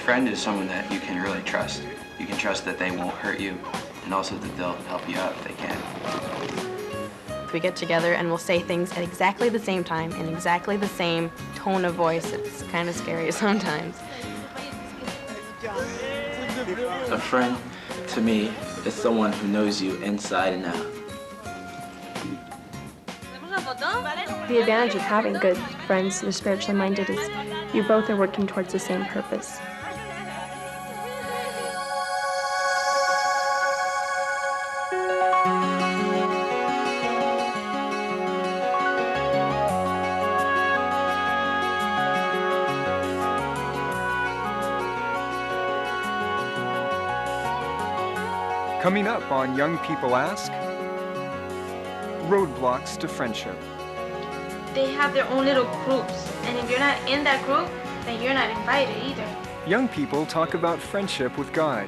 friend is someone that you can really trust. You can trust that they won't hurt you, and also that they'll help you out if they can. We get together and we'll say things at exactly the same time in exactly the same tone of voice. It's kind of scary sometimes. A friend, to me, is someone who knows you inside and out. The advantage of having good friends who are spiritually minded is you both are working towards the same purpose. Coming up on Young People Ask, roadblocks to friendship. They have their own little groups, and if you're not in that group, then you're not invited either. Young people talk about friendship with God.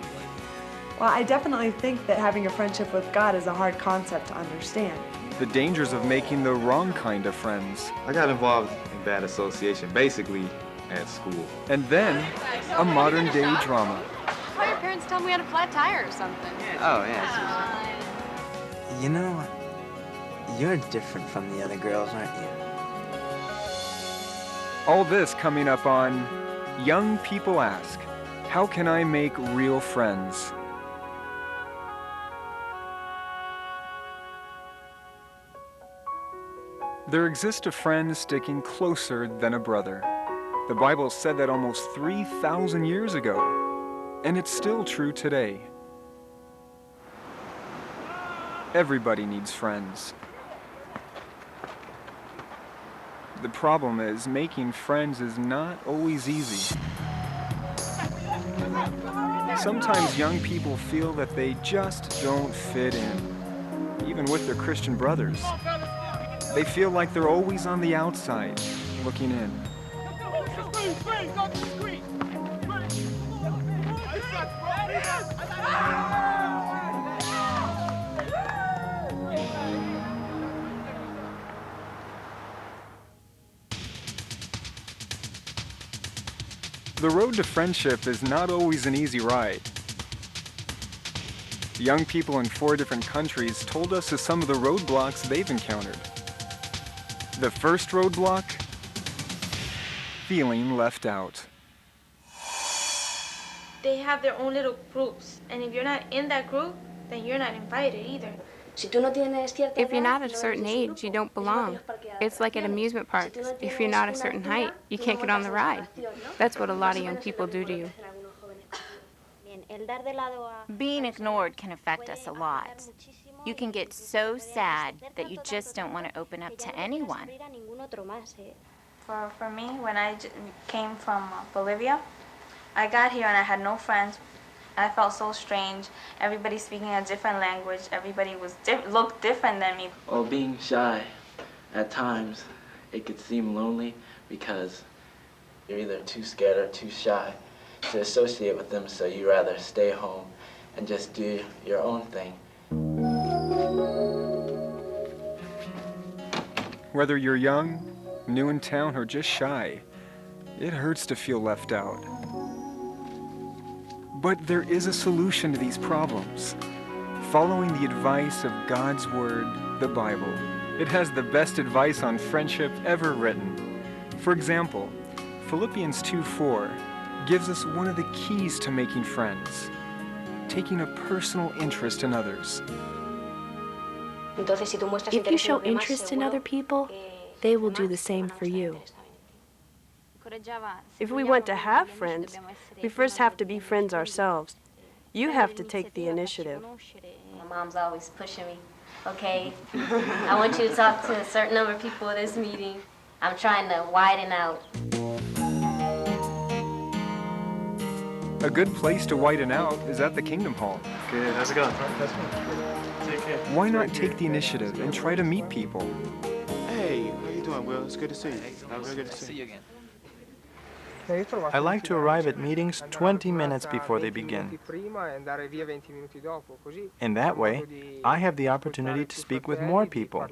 Well, I definitely think that having a friendship with God is a hard concept to understand. The dangers of making the wrong kind of friends. I got involved in bad association, basically at school. And then, a modern-day drama. Why your parents tell me we had a flat tire or something? Oh, yeah. You know, you're different from the other girls, aren't you? All this coming up on Young People Ask, how can I make real friends? There exists a friend sticking closer than a brother. The Bible said that almost 3,000 years ago, and it's still true today. Everybody needs friends. The problem is, making friends is not always easy. Sometimes young people feel that they just don't fit in, even with their Christian brothers. They feel like they're always on the outside, looking in. The road to friendship is not always an easy ride. Young people in 4 different countries told us of some of the roadblocks they've encountered. The first roadblock, feeling left out. They have their own little groups, and if you're not in that group, then you're not invited either. If you're not at a certain age, you don't belong. It's like at amusement parks. If you're not a certain height, you can't get on the ride. That's what a lot of young people do to you. Being ignored can affect us a lot. You can get so sad that you just don't want to open up to anyone. For me, when I came from Bolivia, I got here and I had no friends. I felt so strange. Everybody speaking a different language. Everybody looked different than me. Well, being shy, at times, it could seem lonely because you're either too scared or too shy to associate with them, so you rather stay home and just do your own thing. Whether you're young, new in town, or just shy, it hurts to feel left out. But there is a solution to these problems. Following the advice of God's Word, the Bible. It has the best advice on friendship ever written. For example, Philippians 2:4 gives us one of the keys to making friends, taking a personal interest in others. If you show interest in other people, they will do the same for you. If we want to have friends, we first have to be friends ourselves. You have to take the initiative. My mom's always pushing me. Okay, I want you to talk to a certain number of people at this meeting. I'm trying to widen out. A good place to widen out is at the Kingdom Hall. Good, how's it going? Take care. Why not take the initiative and try to meet people? Hey, how you doing, Will? It's good to see you. Very good to see you again. I like to arrive at meetings 20 minutes before they begin. In that way, I have the opportunity to speak with more people.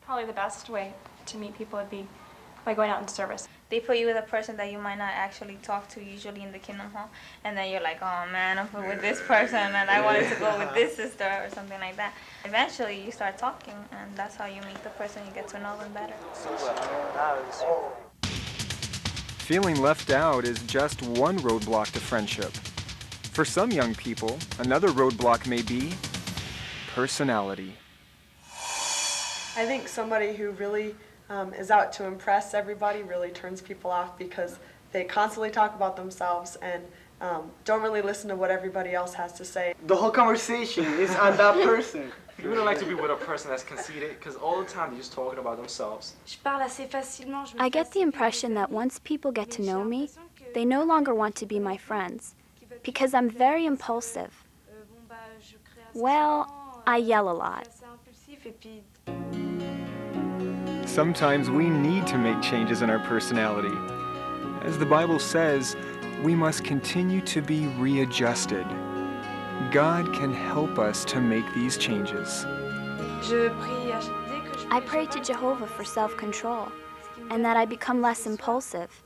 Probably the best way to meet people would be by going out in service. They put you with a person that you might not actually talk to usually in the Kingdom Hall, and then you're like, oh man, I'm with this person, and I wanted to go with this sister or something like that. Eventually, you start talking, and that's how you meet the person. You get to know them better. Feeling left out is just one roadblock to friendship. For some young people, another roadblock may be personality. I think somebody who really is out to impress everybody really turns people off because they constantly talk about themselves and don't really listen to what everybody else has to say. The whole conversation is on that person. You wouldn't like to be with a person that's conceited, because all the time they're just talking about themselves. I get the impression that once people get to know me, they no longer want to be my friends, because I'm very impulsive. Well, I yell a lot. Sometimes we need to make changes in our personality. As the Bible says, we must continue to be readjusted. God can help us to make these changes. I pray to Jehovah for self-control and that I become less impulsive.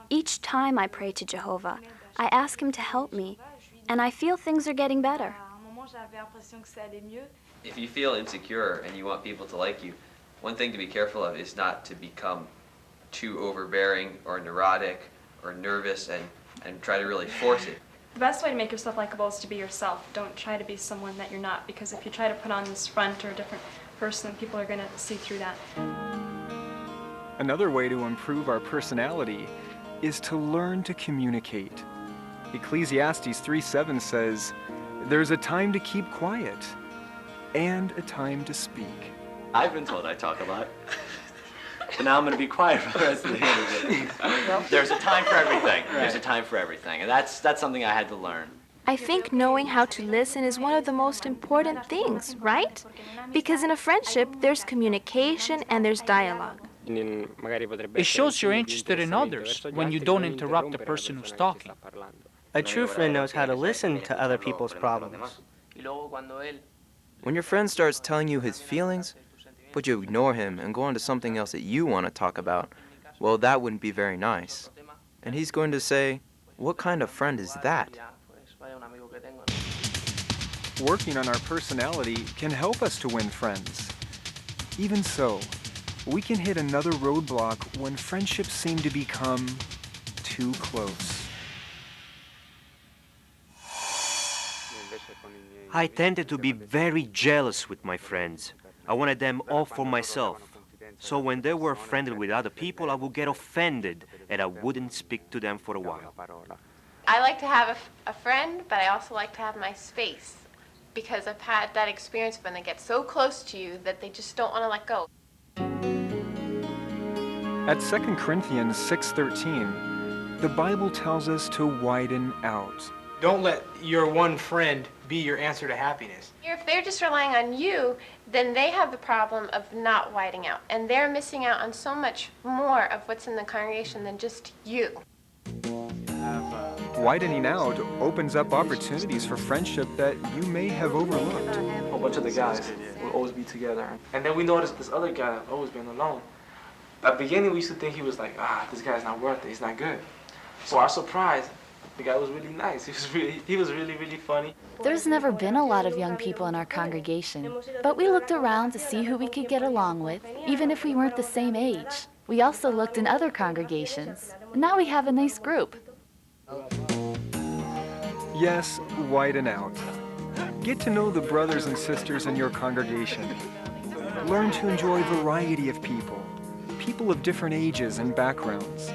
Each time I pray to Jehovah, I ask him to help me, and I feel things are getting better. If you feel insecure and you want people to like you, one thing to be careful of is not to become too overbearing or neurotic or nervous and try to really force it. The best way to make yourself likable is to be yourself. Don't try to be someone that you're not, because if you try to put on this front or a different person, people are going to see through that. Another way to improve our personality is to learn to communicate. Ecclesiastes 3:7 says, "There's a time to keep quiet and a time to speak." I've been told I talk a lot. But now I'm going to be quiet for the rest of the interview. There's a time for everything. There's a time for everything. And that's something I had to learn. I think knowing how to listen is one of the most important things, right? Because in a friendship, there's communication and there's dialogue. It shows you're interested in others when you don't interrupt the person who's talking. A true friend knows how to listen to other people's problems. When your friend starts telling you his feelings, but you ignore him and go on to something else that you want to talk about, well, that wouldn't be very nice. And he's going to say, "What kind of friend is that?" Working on our personality can help us to win friends. Even so, we can hit another roadblock when friendships seem to become too close. I tended to be very jealous with my friends. I wanted them all for myself. So when they were friendly with other people, I would get offended and I wouldn't speak to them for a while. I like to have a friend, but I also like to have my space, because I've had that experience when they get so close to you that they just don't want to let go. At 2 Corinthians 6:13, the Bible tells us to widen out. Don't let your one friend be your answer to happiness. If they're just relying on you, then they have the problem of not widening out, and they're missing out on so much more of what's in the congregation than just you. Widening out opens up opportunities for friendship that you may have overlooked. A bunch of the guys will always be together. And then we noticed this other guy that's always been alone. At the beginning, we used to think he was like, this guy's not worth it, he's not good. So our surprise, the guy was really nice. He was really funny. There's never been a lot of young people in our congregation, but we looked around to see who we could get along with, even if we weren't the same age. We also looked in other congregations. Now we have a nice group. Yes, widen out. Get to know the brothers and sisters in your congregation. Learn to enjoy variety of people, people of different ages and backgrounds.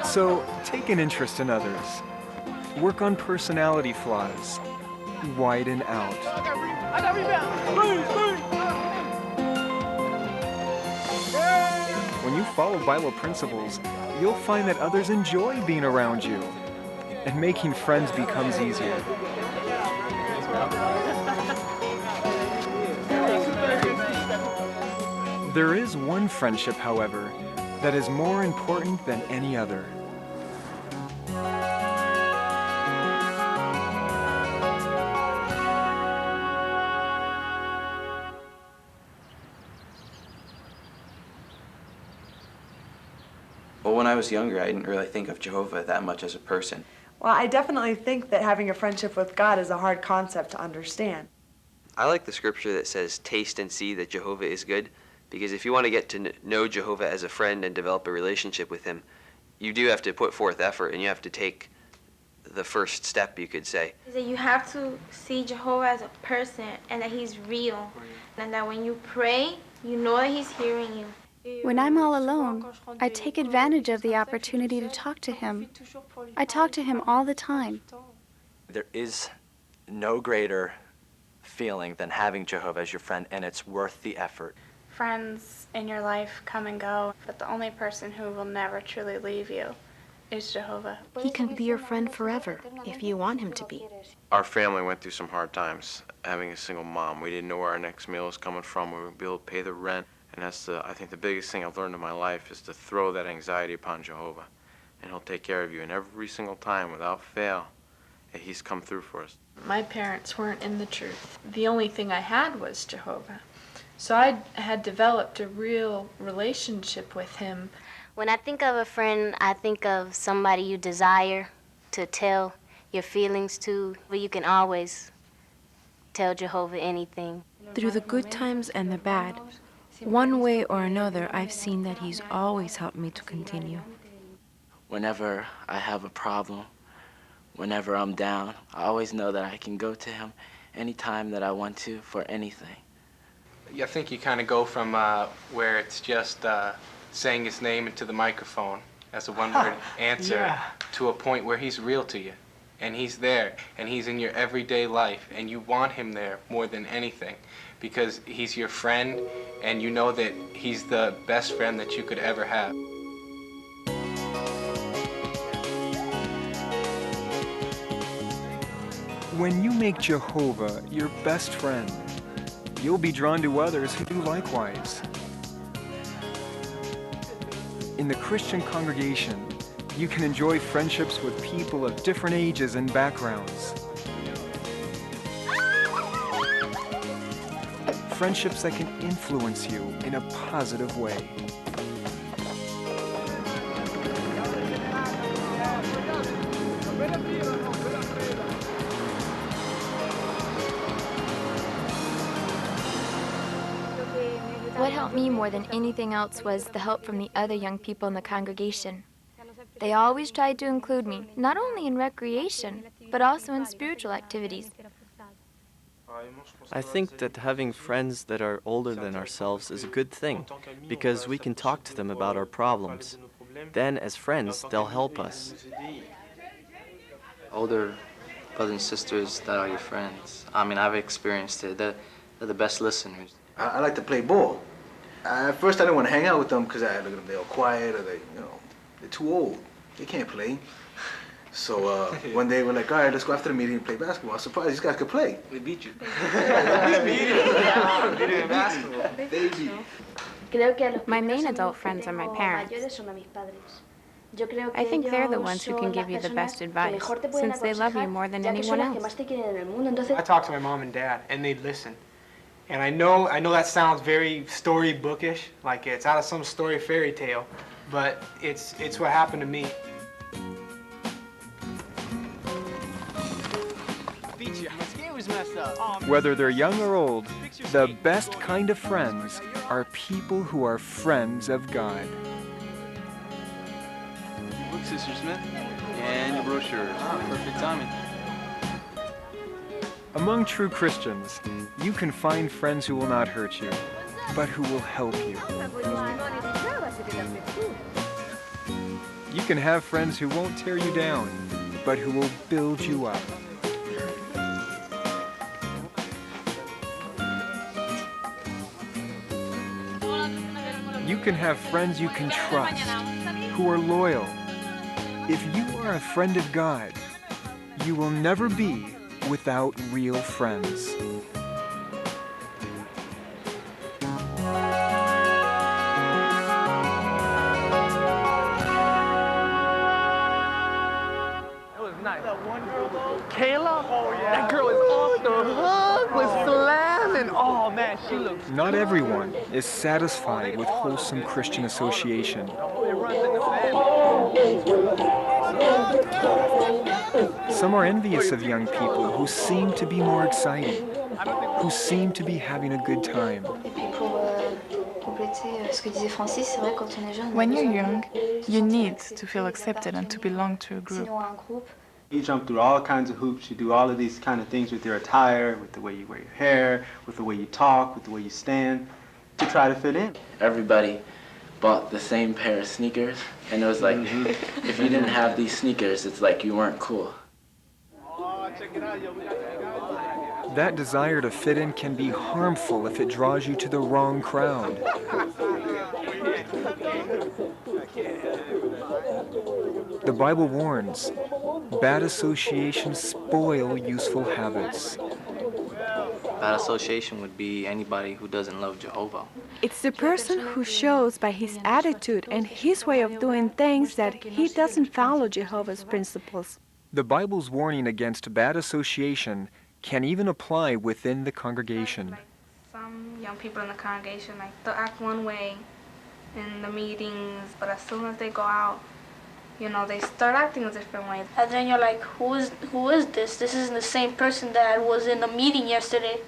So, take an interest in others. Work on personality flaws. Widen out. When you follow Bible principles, you'll find that others enjoy being around you, and making friends becomes easier. There is one friendship, however, that is more important than any other. when I was younger, I didn't really think of Jehovah that much as a person. Well, I definitely think that having a friendship with God is a hard concept to understand. I like the scripture that says, taste and see that Jehovah is good, because if you want to get to know Jehovah as a friend and develop a relationship with him, you do have to put forth effort, and you have to take the first step, you could say. That you have to see Jehovah as a person and that he's real. And that when you pray, you know that he's hearing you. When I'm all alone, I take advantage of the opportunity to talk to him. I talk to him all the time. There is no greater feeling than having Jehovah as your friend, and it's worth the effort. Friends in your life come and go, but the only person who will never truly leave you is Jehovah. He can be your friend forever if you want him to be. Our family went through some hard times having a single mom. We didn't know where our next meal was coming from. We would be able to pay the rent. And that's I think the biggest thing I've learned in my life is to throw that anxiety upon Jehovah. And he'll take care of you. And every single time, without fail, he's come through for us. My parents weren't in the truth. The only thing I had was Jehovah. So I had developed a real relationship with him. When I think of a friend, I think of somebody you desire to tell your feelings to, but you can always tell Jehovah anything. Through the good times and the bad, one way or another, I've seen that he's always helped me to continue. Whenever I have a problem, whenever I'm down, I always know that I can go to him anytime that I want to for anything. I think you kind of go from where it's just saying his name into the microphone as a one-word answer to a point where he's real to you. And he's there, and he's in your everyday life, and you want him there more than anything because he's your friend, and you know that he's the best friend that you could ever have. When you make Jehovah your best friend, you'll be drawn to others who do likewise. In the Christian congregation, you can enjoy friendships with people of different ages and backgrounds. Friendships that can influence you in a positive way. What helped me more than anything else was the help from the other young people in the congregation. They always tried to include me, not only in recreation, but also in spiritual activities. I think that having friends that are older than ourselves is a good thing, because we can talk to them about our problems. Then, as friends, they'll help us. Older brothers and sisters that are your friends, I mean, I've experienced it. They're the best listeners. I like to play ball. At first, I didn't want to hang out with them because I look at them, they're all quiet or they're too old. They can't play. So one day we're like, all right, let's go after the meeting and play basketball. I was surprised these guys could play. We beat you. We beat you in basketball. They beat you. My main adult friends are my parents. I think they're the ones who can give you the best advice, since they love you more than anyone else. I talk to my mom and dad, and they listen. And I know that sounds very storybookish, like it's out of some story fairy tale, but it's what happened to me. Whether they're young or old, the best kind of friends are people who are friends of God. Look, Sister Smith, and your brochures. Perfect timing. Among true Christians, you can find friends who will not hurt you, but who will help you. You can have friends who won't tear you down, but who will build you up. You can have friends you can trust, who are loyal. If you are a friend of God, you will never be without real friends. Kayla? Oh, yeah. That girl is off the hook with slamming. Oh, man, she looks Not everyone is satisfied with wholesome Christian association. It runs in the family. Some are envious of young people who seem to be more exciting, who seem to be having a good time. When you're young, you need to feel accepted and to belong to a group. You jump through all kinds of hoops. You do all of these kind of things with your attire, with the way you wear your hair, with the way you talk, with the way you stand, to try to fit in. Everybody bought the same pair of sneakers, and it was like, if you didn't have these sneakers, it's like you weren't cool. That desire to fit in can be harmful if it draws you to the wrong crowd. The Bible warns, bad associations spoil useful habits. Bad association would be anybody who doesn't love Jehovah. It's the person who shows by his attitude and his way of doing things that he doesn't follow Jehovah's principles. The Bible's warning against bad association can even apply within the congregation. Some young people in the congregation, they'll act one way in the meetings, but as soon as they go out, they start acting a different way. And then you're like, who is this? This isn't the same person that was in the meeting yesterday.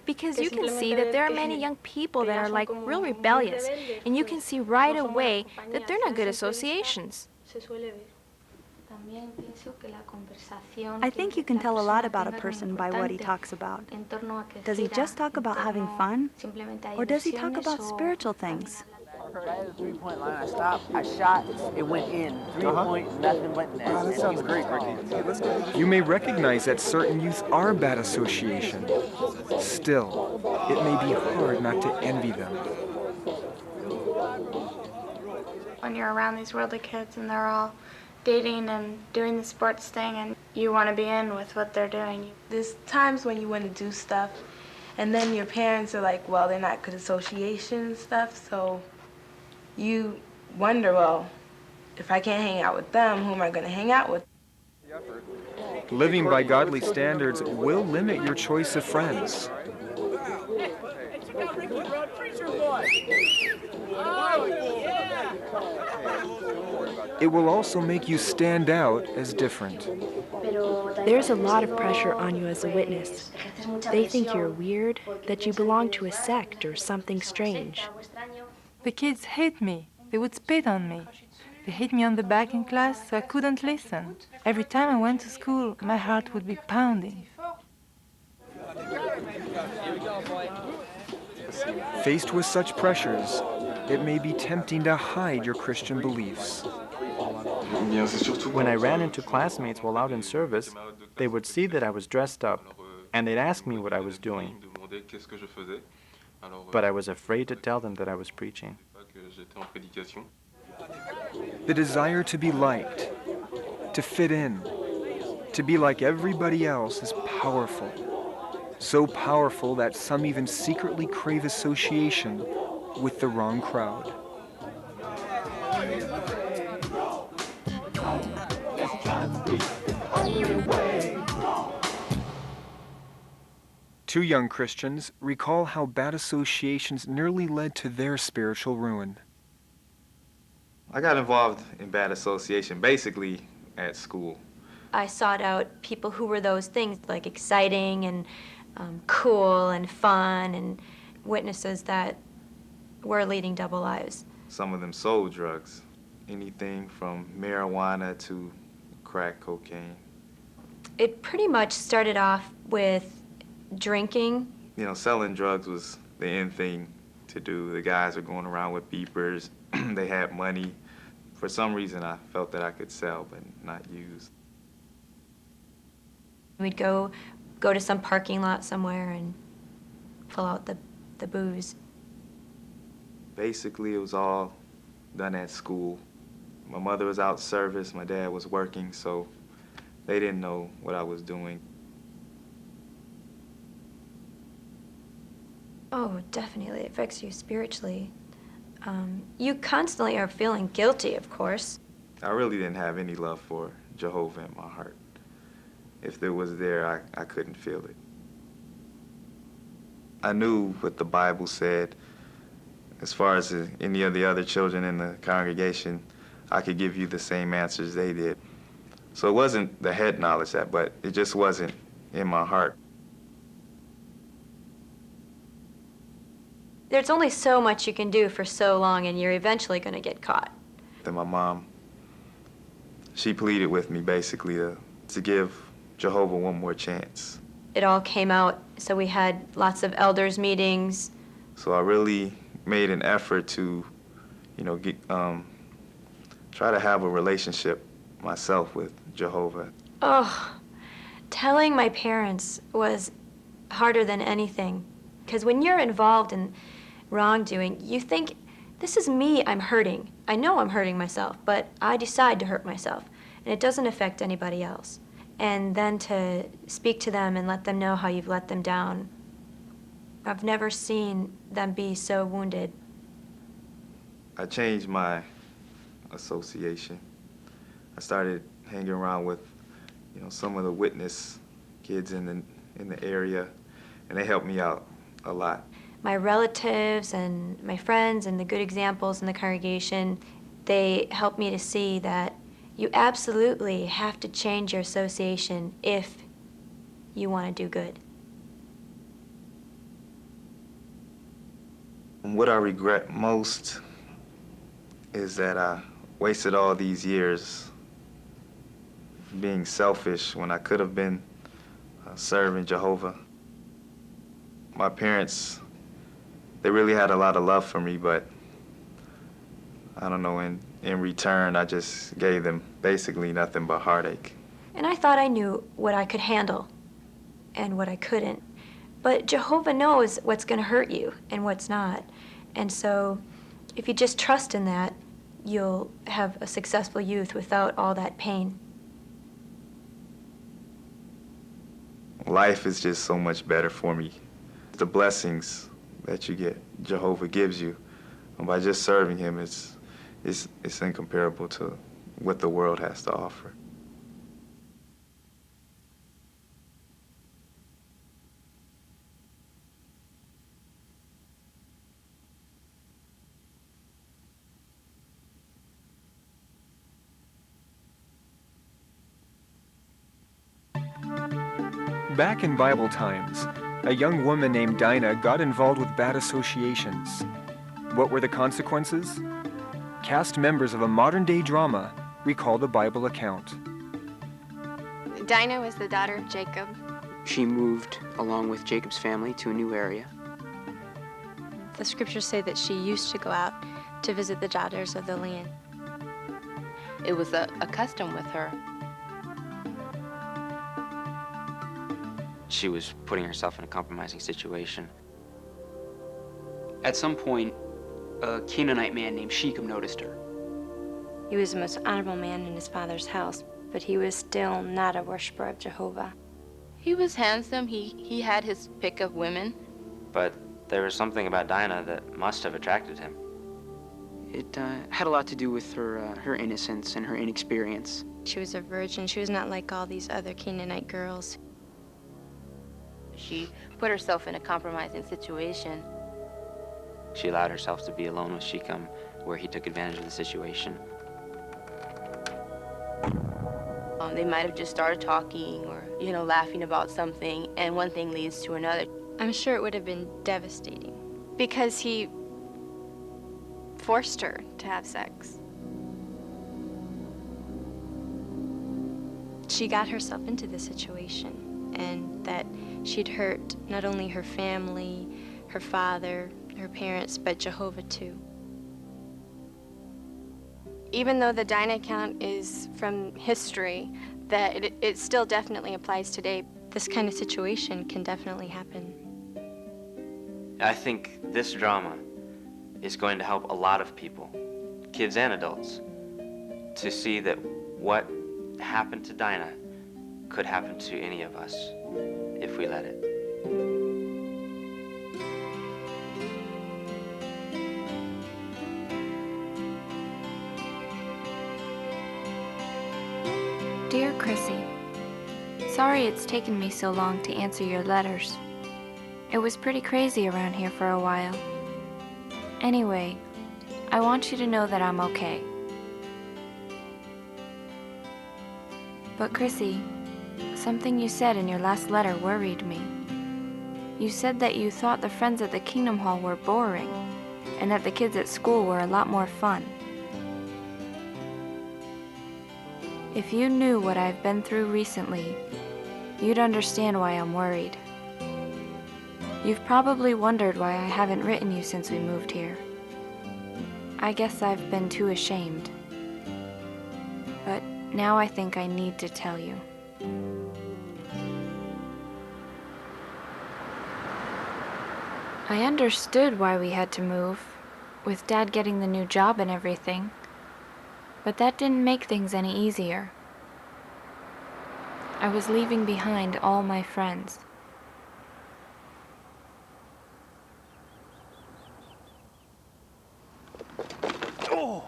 Because you can see that there are many young people that are like real rebellious, and you can see right away that they're not good associations. I think you can tell a lot about a person by what he talks about. Does he just talk about having fun? Or does he talk about spiritual things? Right at the three-point line, I stopped, I shot, it went in. 3 points, nothing but net. Wow, that sounds great, Ricky. You may recognize that certain youth are bad association. Still, it may be hard not to envy them. When you're around these worldly kids and they're all dating and doing the sports thing and you want to be in with what they're doing. There's times when you want to do stuff and then your parents are like, well, they're not good association and stuff, so you wonder, well, if I can't hang out with them, who am I going to hang out with? Living by godly standards will limit your choice of friends. It will also make you stand out as different. There's a lot of pressure on you as a witness. They think you're weird, that you belong to a sect or something strange. The kids hate me. They would spit on me. They hit me on the back in class, so I couldn't listen. Every time I went to school, my heart would be pounding. Faced with such pressures, it may be tempting to hide your Christian beliefs. When I ran into classmates while out in service, they would see that I was dressed up, and they'd ask me what I was doing. But I was afraid to tell them that I was preaching. The desire to be liked, to fit in, to be like everybody else is powerful. So powerful that some even secretly crave association with the wrong crowd. Two young Christians recall how bad associations nearly led to their spiritual ruin. I got involved in bad association basically at school. I sought out people who were those things, like exciting and cool and fun, and witnesses that were leading double lives. Some of them sold drugs, anything from marijuana to crack cocaine. It pretty much started off with drinking. Selling drugs was the end thing to do. The guys were going around with beepers. They had money. For some reason, I felt that I could sell but not use. We'd go to some parking lot somewhere and pull out the booze. Basically, it was all done at school. My mother was out service, my dad was working, so they didn't know what I was doing. Oh, definitely. It affects you spiritually. You constantly are feeling guilty, of course. I really didn't have any love for Jehovah in my heart. If it was there, I couldn't feel it. I knew what the Bible said, as far as any of the other children in the congregation, I could give you the same answers they did. So it wasn't the head knowledge but it just wasn't in my heart. There's only so much you can do for so long, and you're eventually going to get caught. Then my mom, she pleaded with me basically to give Jehovah one more chance. It all came out, so we had lots of elders meetings. So I really made an effort to, try to have a relationship myself with Jehovah. Oh, telling my parents was harder than anything. Because when you're involved in wrongdoing, you think, this is me I'm hurting. I know I'm hurting myself, but I decide to hurt myself, and it doesn't affect anybody else. And then to speak to them and let them know how you've let them down. I've never seen them be so wounded. I changed my association. I started hanging around with, some of the witness kids in the area, and they helped me out a lot. My relatives and my friends and the good examples in the congregation, they helped me to see that you absolutely have to change your association if you want to do good. What I regret most is that I wasted all these years being selfish when I could have been serving Jehovah. My parents, they really had a lot of love for me, but I don't know, in return, I just gave them basically nothing but heartache. And I thought I knew what I could handle and what I couldn't. But Jehovah knows what's going to hurt you and what's not. And so if you just trust in that, you'll have a successful youth without all that pain. Life is just so much better for me. The blessings that you get, Jehovah gives you, and by just serving him, it's incomparable to what the world has to offer. Back in Bible times, a young woman named Dinah got involved with bad associations. What were the consequences? Cast members of a modern-day drama recall the Bible account. Dinah was the daughter of Jacob. She moved along with Jacob's family to a new area. The scriptures say that she used to go out to visit the daughters of the land. It was a custom with her. She was putting herself in a compromising situation. At some point, a Canaanite man named Shechem noticed her. He was the most honorable man in his father's house, but he was still not a worshiper of Jehovah. He was handsome. He had his pick of women. But there was something about Dinah that must have attracted him. It had a lot to do with her innocence and her inexperience. She was a virgin. She was not like all these other Canaanite girls. She put herself in a compromising situation. She allowed herself to be alone with Shechem, where he took advantage of the situation. They might have just started talking or, laughing about something, and one thing leads to another. I'm sure it would have been devastating. Because he forced her to have sex. She got herself into this situation, and that she'd hurt not only her family, her father, her parents, but Jehovah too. Even though the Dinah account is from history, that it still definitely applies today. This kind of situation can definitely happen. I think this drama is going to help a lot of people, kids and adults, to see that what happened to Dinah could happen to any of us if we let it. Dear Chrissy, sorry it's taken me so long to answer your letters. It was pretty crazy around here for a while. Anyway, I want you to know that I'm okay. But Chrissy, something you said in your last letter worried me. You said that you thought the friends at the Kingdom Hall were boring, and that the kids at school were a lot more fun. If you knew what I've been through recently, you'd understand why I'm worried. You've probably wondered why I haven't written you since we moved here. I guess I've been too ashamed. But now I think I need to tell you. I understood why we had to move, with Dad getting the new job and everything, but that didn't make things any easier. I was leaving behind all my friends. Oh,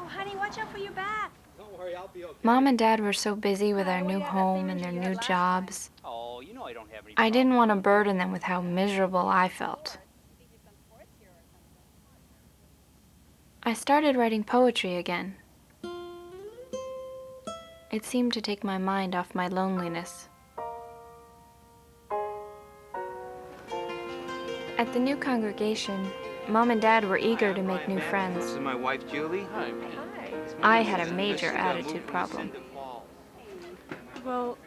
honey, watch out for your back. Don't worry, I'll be okay. Mom and Dad were so busy with our new home and their new jobs. Oh, you know I don't have any. I didn't want to burden them with how miserable I felt. I started writing poetry again. It seemed to take my mind off my loneliness. At the new congregation, Mom and Dad were eager to make new friends. This is my wife, Julie. Hi. I had a major attitude problem. Well,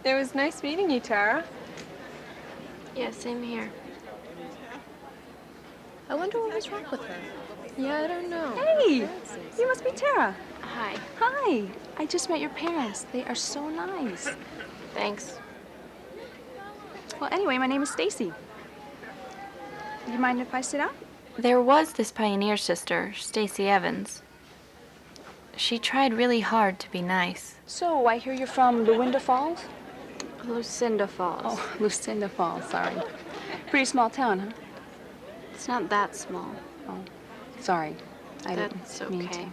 it was nice meeting you, Tara. Yeah, same here. I wonder what was wrong with her. Yeah, I don't know. Hey, you must be Tara. Hi. Hi. I just met your parents. They are so nice. Thanks. Well, anyway, my name is Stacy. Do you mind if I sit down? There was this pioneer sister, Stacy Evans. She tried really hard to be nice. So, I hear you're from Lucinda Falls? Lucinda Falls. Oh, Lucinda Falls, sorry. Pretty small town, huh? It's not that small. Oh, sorry. I That's didn't mean okay. to.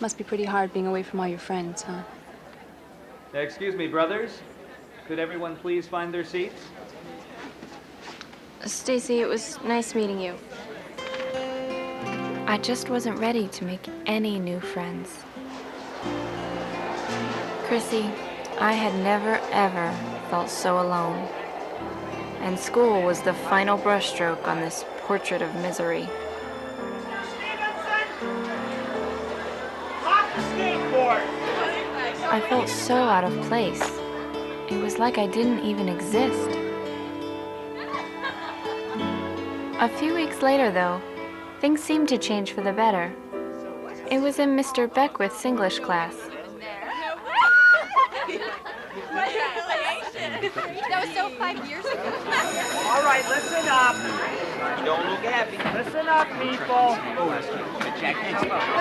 Must be pretty hard being away from all your friends, huh? Excuse me, brothers. Could everyone please find their seats? Stacy, it was nice meeting you. I just wasn't ready to make any new friends. Chrissy, I had never, ever felt so alone. And school was the final brushstroke on this portrait of misery. I felt so out of place. It was like I didn't even exist. A few weeks later, though, things seemed to change for the better. It was in Mr. Beckwith's English class. That was so 5 years ago. All right, listen up. You don't look happy. Listen up, people. What are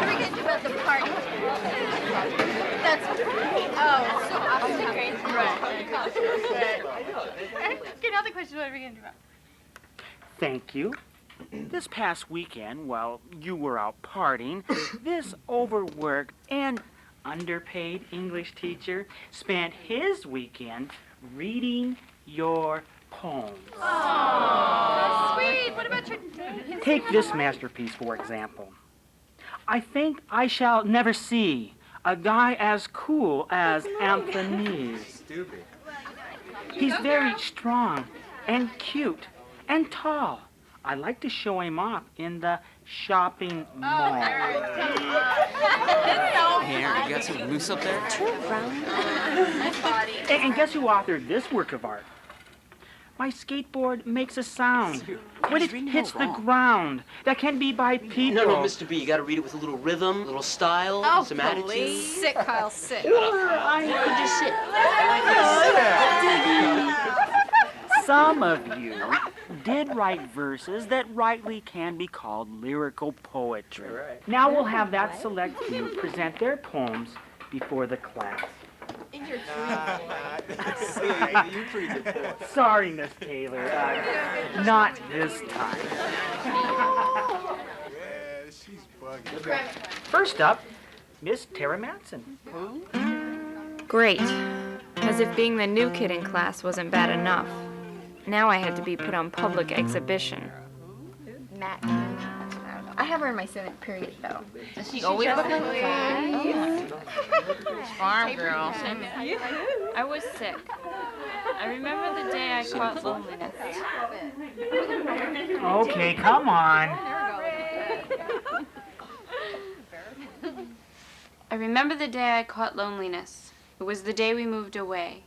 we going to do about the party? That's great. Oh, so opposite grades. Right. Okay, now the question, what are we going to do about? Thank you. This past weekend, while you were out partying, this overworked and underpaid English teacher spent his weekend reading your poems. Aww. Sweet. What about your... Take this masterpiece, for example. I think I shall never see a guy as cool as Anthony. Stupid. He's very strong and cute and tall. I like to show him off in the shopping mall. Here, you got some loose up there? And guess who authored this work of art? My skateboard makes a sound when it hits the ground that can be by people. No, Mr. B, you gotta read it with a little rhythm, a little style, some attitude. Sit, Kyle, sit. Or just sit. Some of you did write verses that rightly can be called lyrical poetry. Right. Now we'll have that select few present their poems before the class. In your You pretty good poet. Sorry, Miss Taylor. Not this time. Yeah, she's bugging. First up, Miss Tara Matson. Great. As if being the new kid in class wasn't bad enough. Now I had to be put on public exhibition. Matt. I don't know. I have her in my seventh period, though. Does she always look like that? Farm girl. I was sick. I remember the day I caught loneliness. Okay, come on. I remember the day I caught loneliness. It was the day we moved away.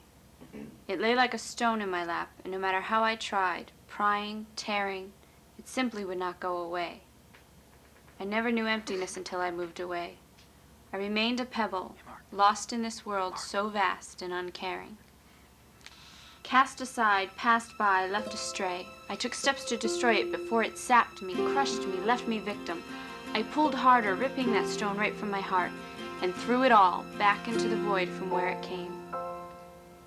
It lay like a stone in my lap, and no matter how I tried, prying, tearing, it simply would not go away. I never knew emptiness until I moved away. I remained a pebble, lost in this world so vast and uncaring. Cast aside, passed by, left astray, I took steps to destroy it before it sapped me, crushed me, left me victim. I pulled harder, ripping that stone right from my heart, and threw it all back into the void from where it came.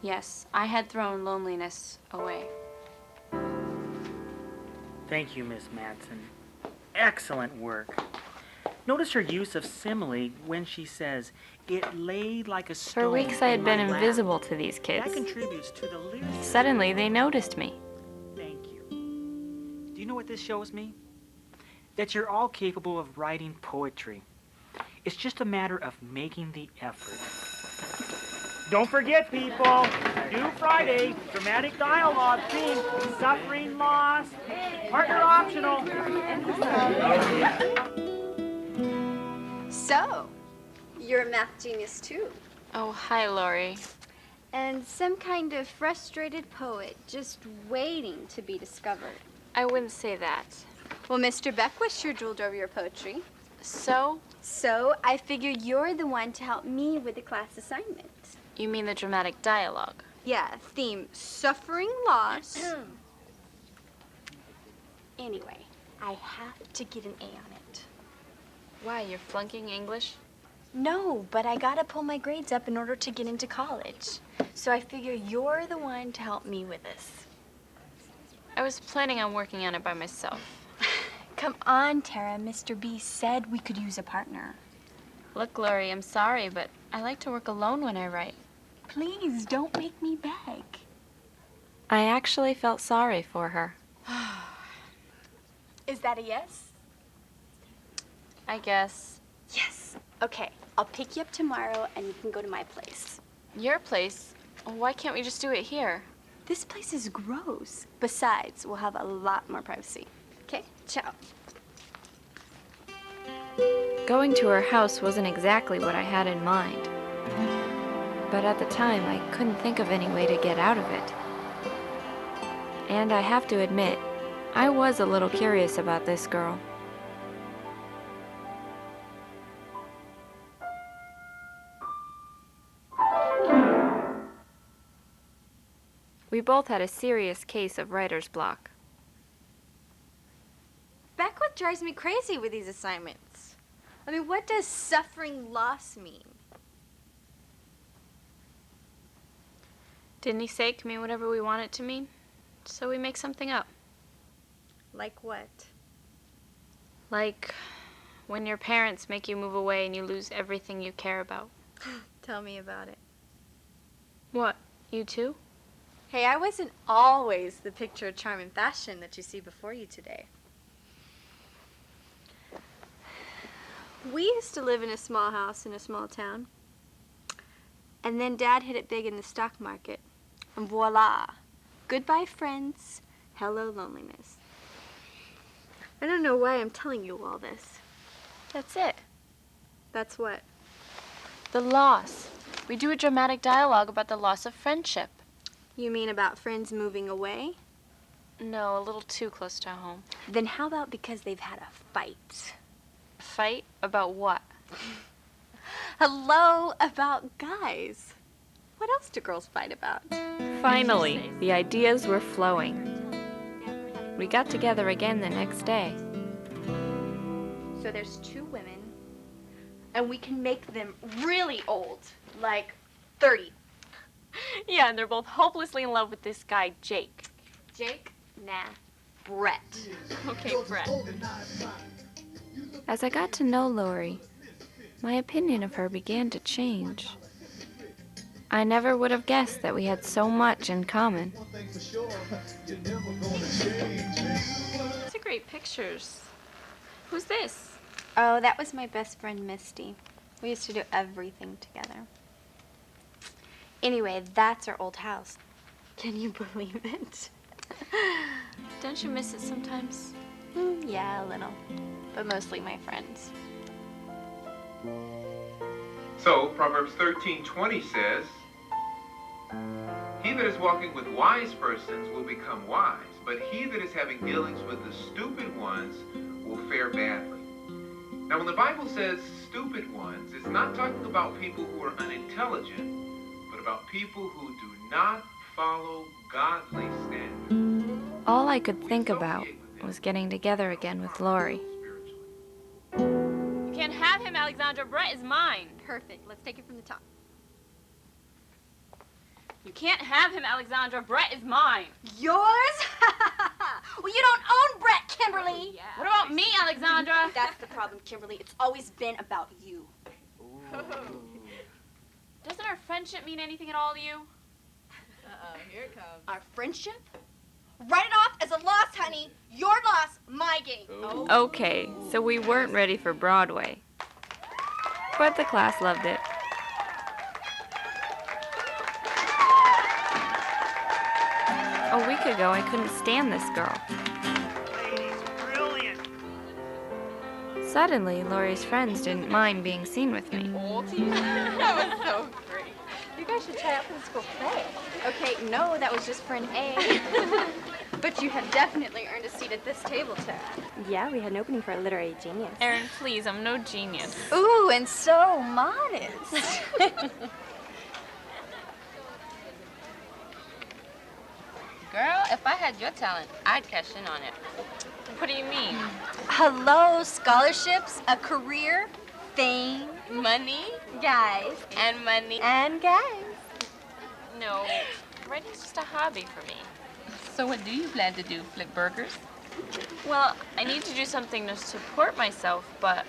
Yes, I had thrown loneliness away. Thank you, Miss Madsen. Excellent work. Notice her use of simile when she says, it lay like a stone. For weeks I had been in my lap. invisible to these kids. That contributes to the lyrics. Suddenly they noticed me. Thank you. Do you know what this shows me? That you're all capable of writing poetry. It's just a matter of making the effort. Don't forget, people, due Friday, dramatic dialogue theme, suffering, loss, partner optional. So, you're a math genius too. Oh, hi, Lori. And some kind of frustrated poet just waiting to be discovered. I wouldn't say that. Well, Mr. Beckwith sure drooled over your poetry. So? So, I figure you're the one to help me with the class assignment. You mean the dramatic dialogue? Yeah, theme, suffering, loss. Anyway, I have to get an A on it. Why, you're flunking English? No, but I gotta pull my grades up in order to get into college. So I figure you're the one to help me with this. I was planning on working on it by myself. Come on, Tara. Mr. B said we could use a partner. Look, Lori, I'm sorry, but I like to work alone when I write. Please, don't make me beg. I actually felt sorry for her. Is that a yes? I guess. Yes. Okay, I'll pick you up tomorrow and you can go to my place. Your place? Why can't we just do it here? This place is gross. Besides, we'll have a lot more privacy. Okay, ciao. Going to her house wasn't exactly what I had in mind. But at the time, I couldn't think of any way to get out of it. And I have to admit, I was a little curious about this girl. We both had a serious case of writer's block. Beckwith drives me crazy with these assignments. I mean, what does suffering loss mean? Didn't he say it can mean whatever we want it to mean? So we make something up. Like what? Like when your parents make you move away and you lose everything you care about. Tell me about it. What, you too? Hey, I wasn't always the picture of charm and fashion that you see before you today. We used to live in a small house in a small town. And then Dad hit it big in the stock market. And voila. Goodbye, friends. Hello, loneliness. I don't know why I'm telling you all this. That's it. That's what? The loss. We do a dramatic dialogue about the loss of friendship. You mean about friends moving away? No, a little too close to home. Then how about because they've had a fight? A fight? About what? Hello, about guys. What else do girls fight about? Finally, the ideas were flowing. We got together again the next day. So there's two women, and we can make them really old, like 30. Yeah, and they're both hopelessly in love with this guy, Jake. Jake? Nah. Brett. Okay, Brett. As I got to know Lori, my opinion of her began to change. I never would have guessed that we had so much in common. These are great pictures. Who's this? Oh, that was my best friend, Misty. We used to do everything together. Anyway, that's our old house. Can you believe it? Don't you miss it sometimes? Yeah, a little. But mostly my friends. So, Proverbs 13:20 says, "He that is walking with wise persons will become wise, but he that is having dealings with the stupid ones will fare badly." Now, when the Bible says stupid ones, it's not talking about people who are unintelligent, but about people who do not follow godly standards. All I could think about was getting together again with Lori. You can't have him, Alexandra. Brett is mine. Perfect. Let's take it from the top. You can't have him, Alexandra. Brett is mine. Yours? Well, you don't own Brett, Kimberly. Yeah. What about me, Alexandra? That's the problem, Kimberly. It's always been about you. Doesn't our friendship mean anything at all to you? Here it comes. Our friendship? Write it off as a loss, honey. Your loss, my gain. Okay, so we weren't ready for Broadway. But the class loved it. A week ago, I couldn't stand this girl. Brilliant. Suddenly, Lori's friends didn't mind being seen with me. That was so great. You guys should try out for the school play. Okay, no, that was just for an A. But you have definitely earned a seat at this table, Tara. Yeah, we had an opening for a literary genius. Erin, please, I'm no genius. Ooh, and so modest. Girl, if I had your talent, I'd cash in on it. What do you mean? Hello, scholarships, a career, fame, Money guys, and money. and guys. No, writing's just a hobby for me. So what do you plan to do, flip burgers? Well, I need to do something to support myself, but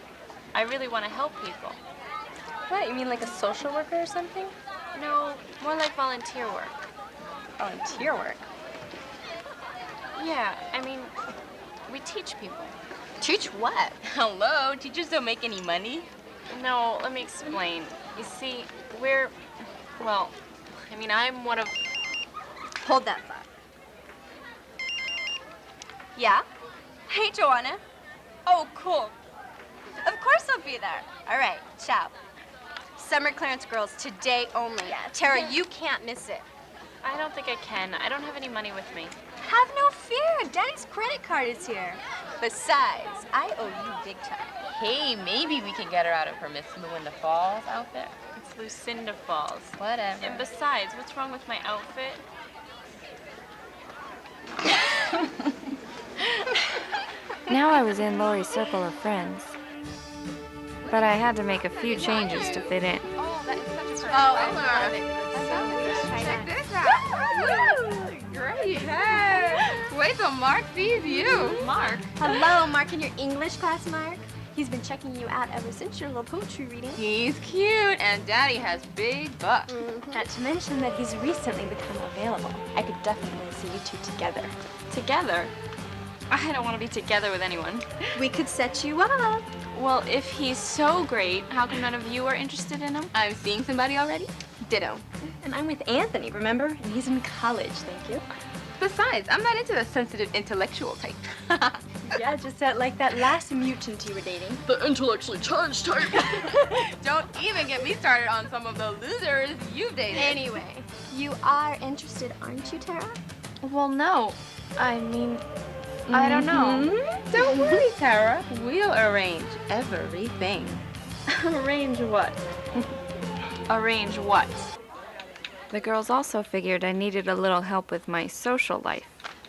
I really want to help people. What, you mean like a social worker or something? No, more like volunteer work. Volunteer work? Yeah, I mean, we teach people. Teach what? Hello, teachers don't make any money. No, let me explain. You see, I'm one of... Hold that thought. Yeah? Hey, Joanna. Oh, cool. Of course I'll be there. All right, ciao. Summer clearance girls, today only. Tara, you can't miss it. I don't think I can. I don't have any money with me. Have no fear. Daddy's credit card is here. Besides, I owe you big time. Hey, maybe we can get her out of her Miss Lucinda Falls outfit. It's Lucinda Falls. Whatever. And besides, what's wrong with my outfit? Now I was in Lori's circle of friends. But I had to make a few changes to fit in. Oh, that is such a I love it. Check this out. Great. Hey. Wait till Mark sees you. Mark? Hello, Mark, in your English class, Mark. He's been checking you out ever since your little poetry reading. He's cute, and Daddy has big bucks. Not to mention that he's recently become available. I could definitely see you two together. Together? I don't want to be together with anyone. We could set you up. Well, if he's so great, how come none of you are interested in him? I'm seeing somebody already. Ditto. And I'm with Anthony, remember? And he's in college, thank you. Besides, I'm not into the sensitive intellectual type. Yeah, just like that last mutant you were dating. The intellectually charged type. Don't even get me started on some of the losers you've dated. Anyway, you are interested, aren't you, Tara? Well, no. I mean, I don't know. Don't worry, Tara. We'll arrange everything. Arrange what? Arrange what? The girls also figured I needed a little help with my social life.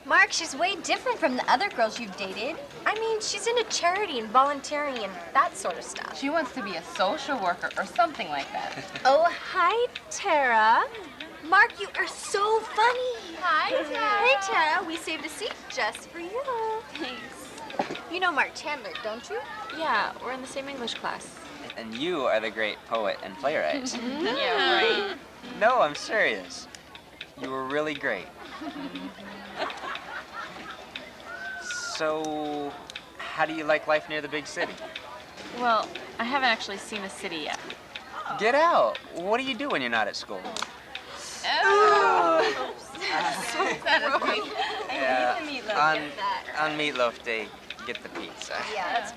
Mark, she's way different from the other girls you've dated. I mean, she's into charity and volunteering and that sort of stuff. She wants to be a social worker or something like that. Oh, hi, Tara. Mark, you are so funny. Hi, Tara. Hey, Tara, we saved a seat just for you. Thanks. You know Mark Chandler, don't you? Yeah, we're in the same English class. And you are the great poet and playwright. Yeah, right. No, I'm serious. You were really great. So, how do you like life near the big city? Well, I haven't actually seen the city yet. Get out. What do you do when you're not at school? Oh! Yeah, on Meatloaf Day, get the pizza. Yeah, that's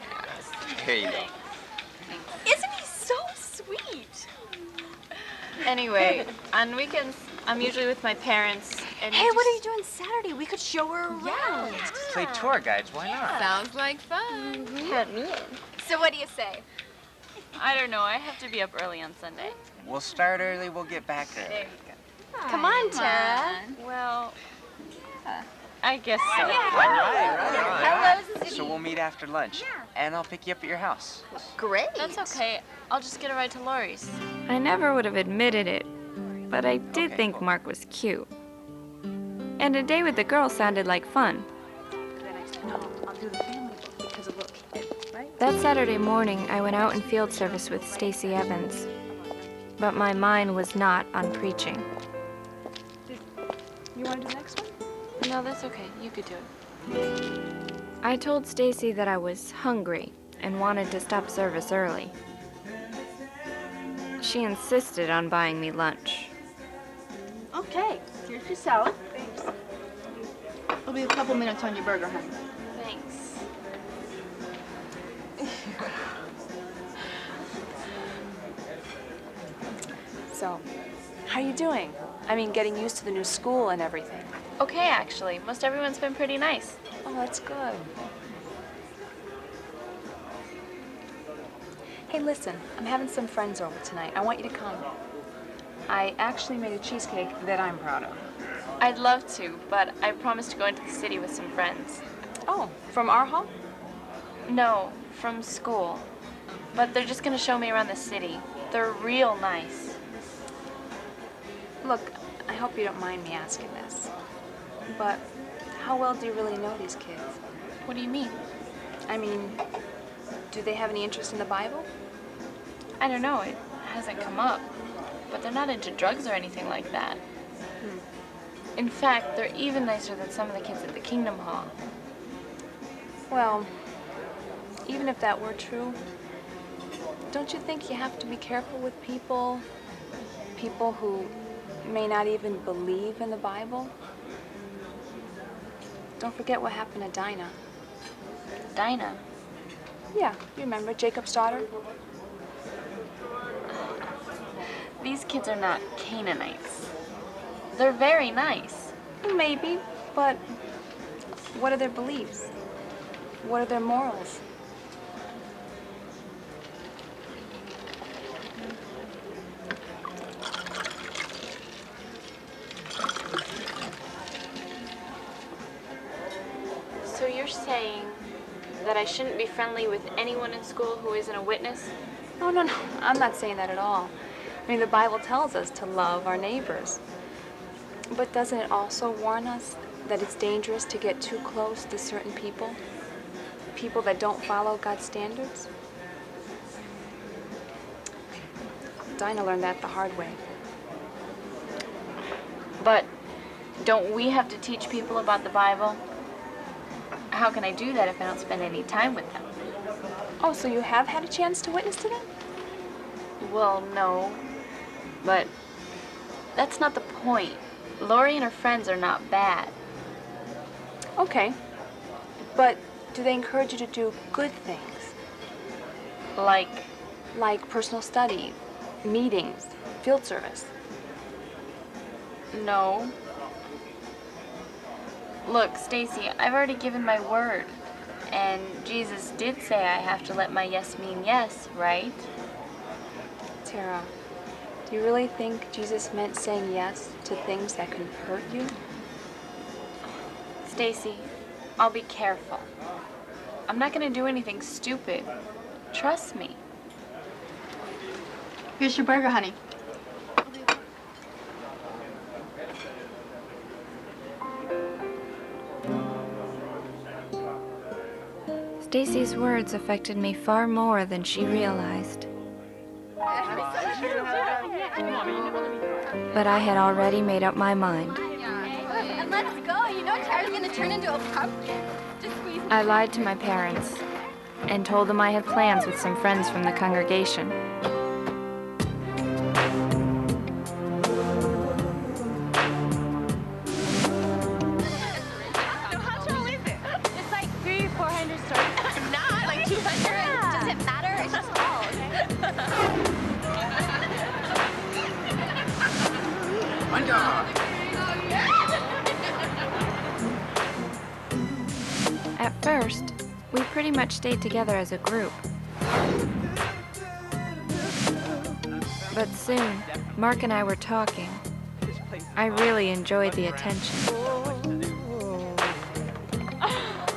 Here you go. Isn't he so sweet? Anyway, on weekends, I'm usually with my parents. And Hey, what are you doing Saturday? We could show her around. Play tour guides, why not? Sounds like fun. Count me in. So what do you say? I don't know. I have to be up early on Sunday. We'll start early, we'll get back early. There you go. Come on, Tara. Well, I guess so. All right. Hello, City. So we'll meet after lunch, and I'll pick you up at your house. Great. That's okay. I'll just get a ride to Laurie's. I never would have admitted it, but I did think Mark was cute. And a day with the girls sounded like fun. That Saturday morning, I went out in field service with Stacy Evans. But my mind was not on preaching. You want to do the next one? No, that's okay. You could do it. I told Stacy that I was hungry and wanted to stop service early. She insisted on buying me lunch. Okay, here's your salad. Thanks. It'll be a couple minutes on your burger, honey. Thanks. So, how are you doing? I mean, getting used to the new school and everything. Okay, actually. Most everyone's been pretty nice. Oh, that's good. Hey, listen, I'm having some friends over tonight. I want you to come. I actually made a cheesecake that I'm proud of. I'd love to, but I promised to go into the city with some friends. Oh, from our home? No, from school. But they're just gonna show me around the city. They're real nice. Look, I hope you don't mind me asking this, but how well do you really know these kids? What do you mean? I mean, do they have any interest in the Bible? I don't know. It hasn't come up. But they're not into drugs or anything like that. In fact, they're even nicer than some of the kids at the Kingdom Hall. Well, even if that were true, don't you think you have to be careful with people who may not even believe in the Bible? Don't forget what happened to Dinah. Dinah? Yeah, you remember Jacob's daughter? These kids are not Canaanites. They're very nice. Maybe, but what are their beliefs? What are their morals? So you're saying that I shouldn't be friendly with anyone in school who isn't a witness? No, no, no. I'm not saying that at all. I mean, the Bible tells us to love our neighbors. But doesn't it also warn us that it's dangerous to get too close to certain people? People that don't follow God's standards? Dinah learned that the hard way. But don't we have to teach people about the Bible? How can I do that if I don't spend any time with them? Oh, so you have had a chance to witness to them? Well, no. But that's not the point. Laurie and her friends are not bad. Okay. But do they encourage you to do good things? Like personal study, meetings, field service? No. Look, Stacy, I've already given my word. And Jesus did say I have to let my yes mean yes, right? Tara, do you really think Jesus meant saying yes to things that can hurt you? Stacy, I'll be careful. I'm not gonna do anything stupid. Trust me. Here's your burger, honey. Stacy's words affected me far more than she realized. But I had already made up my mind. And let's go. You know Tara's gonna turn into a pumpkin. Just squeeze. I lied to my parents and told them I had plans with some friends from the congregation. How tall is it? It's like 300 or 400 stories. Not like 200. Does it matter? It's just tall, At first, we pretty much stayed together as a group. But soon, Mark and I were talking. I really enjoyed the attention.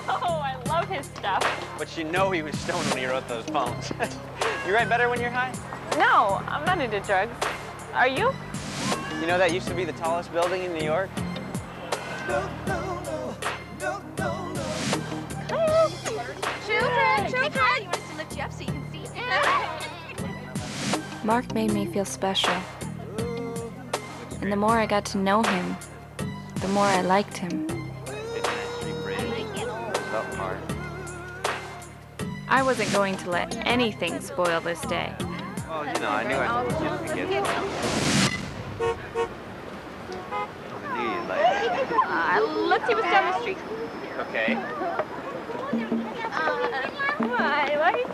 Oh, I love his stuff. But you know he was stoned when he wrote those poems. You write better when you're high? No, I'm not into drugs. Are you? You know that used to be the tallest building in New York? Children! You want us to lift you up so you can see? Mark made me feel special. And the more I got to know him, the more I liked him. I wasn't going to let anything spoil this day. Well, you know, I knew I was supposed to get I knew you'd like it. Let's see what's down the street. Okay. I like.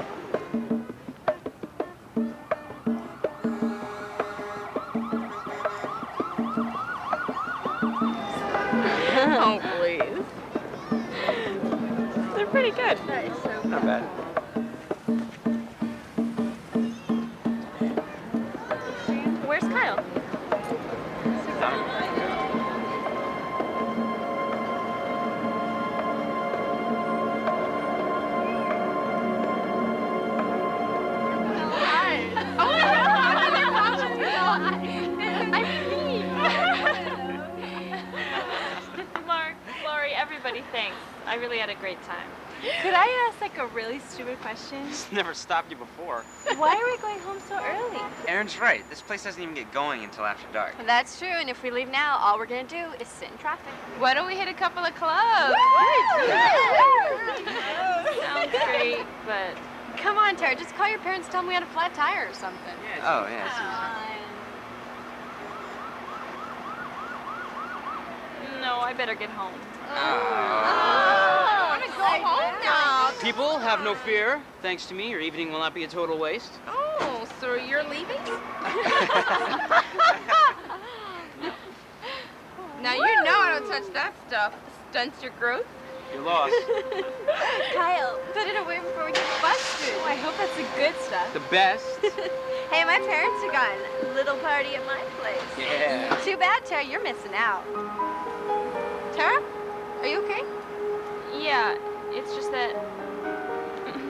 Oh, please. They're pretty good. Not bad. Where's Kyle? Mark, Lori, everybody, thanks. I really had a great time. Could I ask like a really stupid question? It's never stopped you before. Why are we going home so early? Aaron's right. This place doesn't even get going until after dark. That's true, and if we leave now, all we're gonna do is sit in traffic. Why don't we hit a couple of clubs? Sounds great, but Come on, Tara, just call your parents, tell them we had a flat tire or something. Oh, yeah, it's no, I better get home. I want to go home now. People, have no fear. Thanks to me, your evening will not be a total waste. Oh, so you're leaving? Now you know I don't touch that stuff. Stunts your growth. You're lost. Kyle, put it away before we get busted. Oh, I hope that's the good stuff. The best. Hey, my parents are gone. Little party at my place. Yeah. Too bad, Tara, you're missing out. Tara, are you okay? Yeah, it's just that.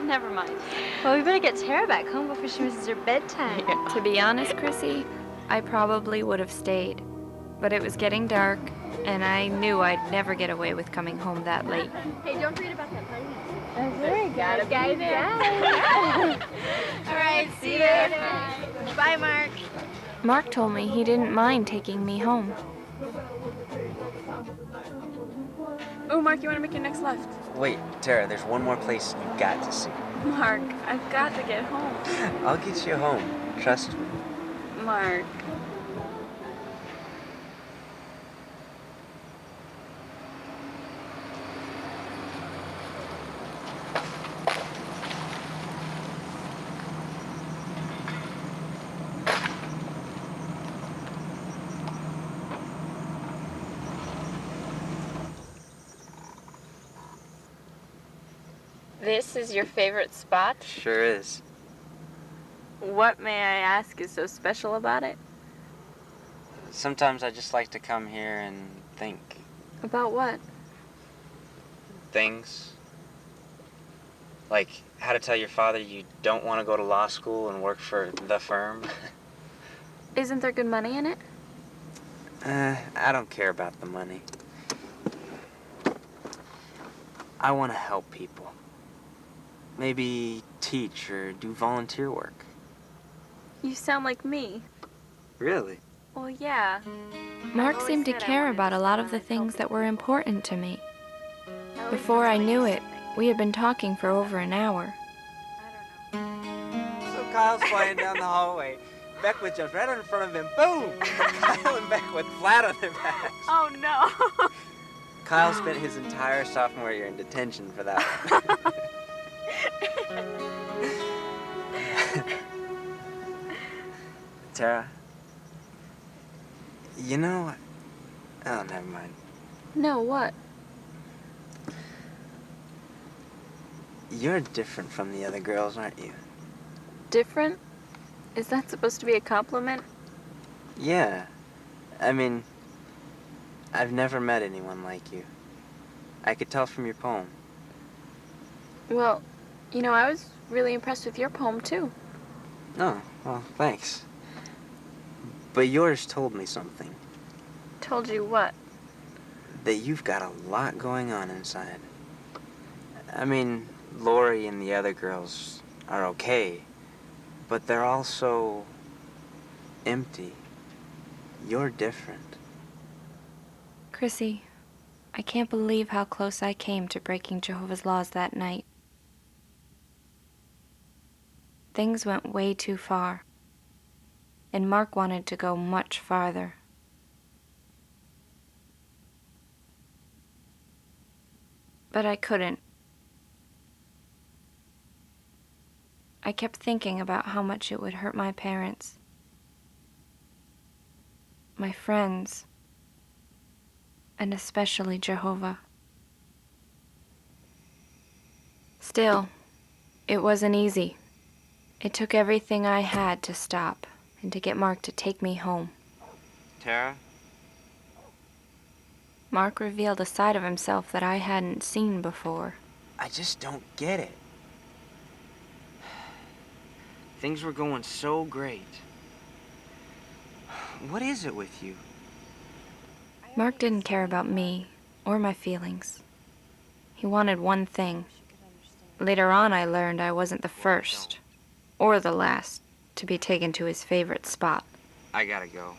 Never mind. Well, we better get Tara back home before she misses her bedtime. To be honest, Chrissy, I probably would have stayed. But it was getting dark, and I knew I'd never get away with coming home that late. Hey, don't forget about that party. Oh, very good. Guy there. All right, see you there. Bye, Mark. Mark told me he didn't mind taking me home. Oh, Mark, you want to make your next left? Wait, Tara, there's one more place you got to see. Mark, I've got to get home. I'll get you home. Trust me. Mark. This is your favorite spot? Sure is. What, may I ask, is so special about it? Sometimes I just like to come here and think About what? things. Like how to tell your father you don't want to go to law school and work for the firm. Isn't there good money in it? I don't care about the money. I want to help people. Maybe teach or do volunteer work. You sound like me. Really? Well, yeah. Mark seemed to care about a lot of the things that were important to me. Before I knew it, we had been talking for over an hour. So Kyle's flying down the hallway. Beckwith jumps right in front of him. Boom! Kyle and Beckwith flat on their backs. Oh, no. Kyle spent his entire sophomore year in detention for that one. Tara, you know, oh, never mind. No, what? You're different from the other girls, aren't you? Different? Is that supposed to be a compliment? Yeah. I mean, I've never met anyone like you. I could tell from your poem. Well, you know, I was really impressed with your poem, too. Oh, well, thanks. But yours told me something. Told you what? That you've got a lot going on inside. I mean, Lori and the other girls are okay, but they're all so empty. You're different. Chrissy, I can't believe how close I came to breaking Jehovah's laws that night. Things went way too far, and Mark wanted to go much farther. But I couldn't. I kept thinking about how much it would hurt my parents, my friends, and especially Jehovah. Still, it wasn't easy. It took everything I had to stop and to get Mark to take me home. Tara? Mark revealed a side of himself that I hadn't seen before. I just don't get it. Things were going so great. What is it with you? Mark didn't care about me or my feelings. He wanted one thing. Later on, I learned I wasn't the first or the last to be taken to his favorite spot. I gotta go.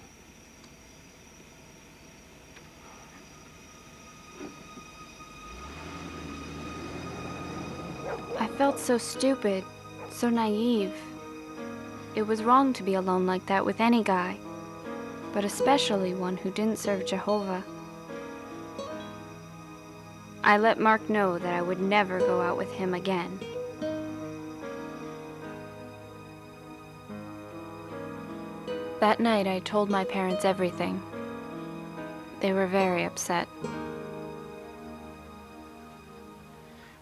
I felt so stupid, so naive. It was wrong to be alone like that with any guy, but especially one who didn't serve Jehovah. I let Mark know that I would never go out with him again. That night, I told my parents everything. They were very upset.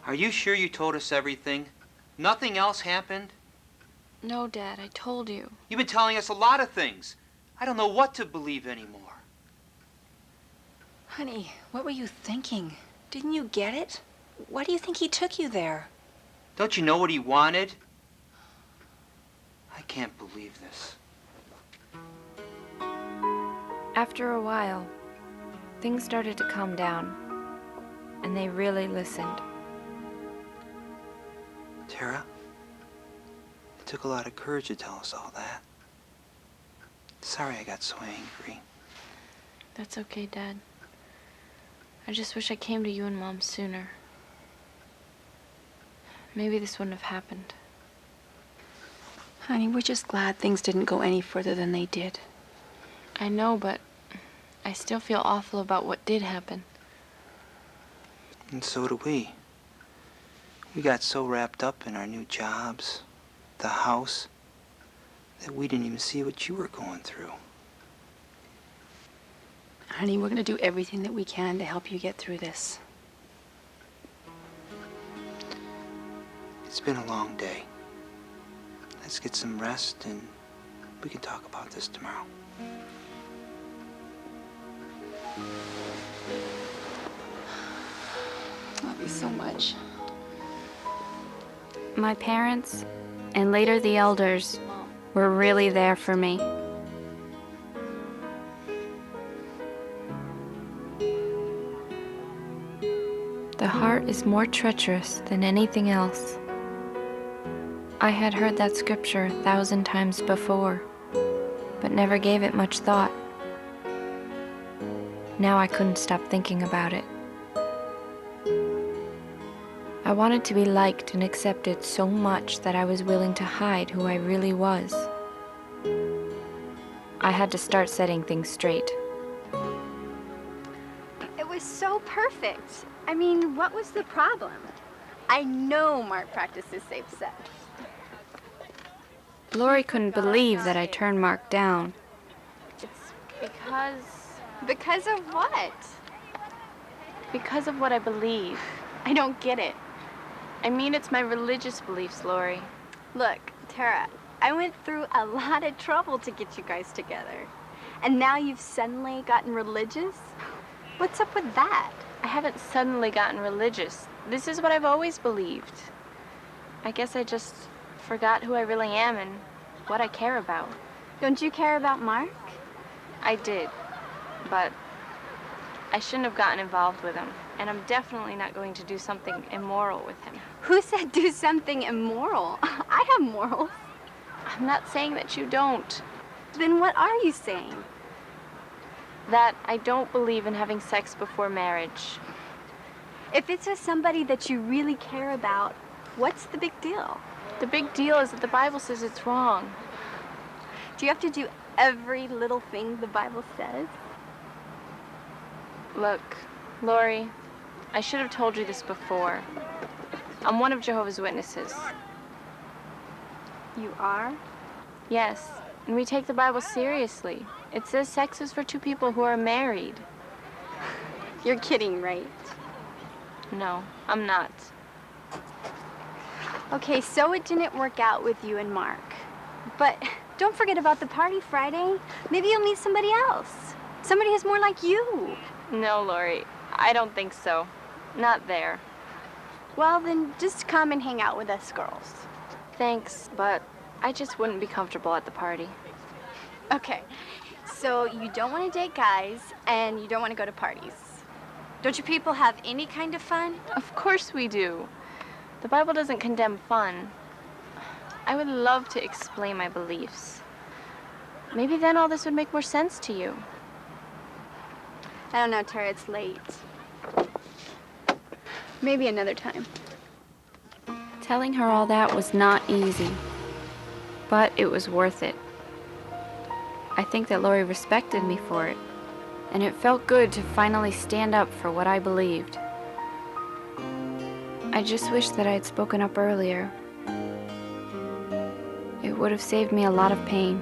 Are you sure you told us everything? Nothing else happened? No, Dad, I told you. You've been telling us a lot of things. I don't know what to believe anymore. Honey, what were you thinking? Didn't you get it? Why do you think he took you there? Don't you know what he wanted? I can't believe this. After a while, things started to calm down, and they really listened. Tara, it took a lot of courage to tell us all that. Sorry I got so angry. That's okay, Dad. I just wish I came to you and Mom sooner. Maybe this wouldn't have happened. Honey, we're just glad things didn't go any further than they did. I know, but I still feel awful about what did happen. And so do we. We got so wrapped up in our new jobs, the house, that we didn't even see what you were going through. Honey, we're going to do everything that we can to help you get through this. It's been a long day. Let's get some rest and we can talk about this tomorrow. Love you so much. My parents, and later the elders, were really there for me. The heart is more treacherous than anything else. I had heard that scripture 1,000 times before, but never gave it much thought. Now I couldn't stop thinking about it. I wanted to be liked and accepted so much that I was willing to hide who I really was. I had to start setting things straight. It was so perfect. I mean, what was the problem? I know Mark practices safe sex. Lori couldn't believe that I turned Mark down. It's because... Because of what? Because of what I believe. I don't get it. I mean, it's my religious beliefs, Lori. Look, Tara, I went through a lot of trouble to get you guys together. And now you've suddenly gotten religious? What's up with that? I haven't suddenly gotten religious. This is what I've always believed. I guess I just forgot who I really am and what I care about. Don't you care about Mark? I did, but I shouldn't have gotten involved with him. And I'm definitely not going to do something immoral with him. Who said do something immoral? I have morals. I'm not saying that you don't. Then what are you saying? That I don't believe in having sex before marriage. If it's with somebody that you really care about, what's the big deal? The big deal is that the Bible says it's wrong. Do you have to do every little thing the Bible says? Look, Lori, I should have told you this before. I'm one of Jehovah's Witnesses. You are? Yes, and we take the Bible seriously. It says sex is for two people who are married. You're kidding, right? No, I'm not. Okay, so it didn't work out with you and Mark. But don't forget about the party Friday. Maybe you'll meet somebody else. Somebody who's more like you. No, Lori, I don't think so. Not there. Well, then just come and hang out with us girls. Thanks, but I just wouldn't be comfortable at the party. Okay, so you don't want to date guys, and you don't want to go to parties. Don't you people have any kind of fun? Of course we do. The Bible doesn't condemn fun. I would love to explain my beliefs. Maybe then all this would make more sense to you. I don't know, Tara, it's late. Maybe another time. Telling her all that was not easy, but it was worth it. I think that Lori respected me for it, and it felt good to finally stand up for what I believed. I just wish that I had spoken up earlier. It would have saved me a lot of pain.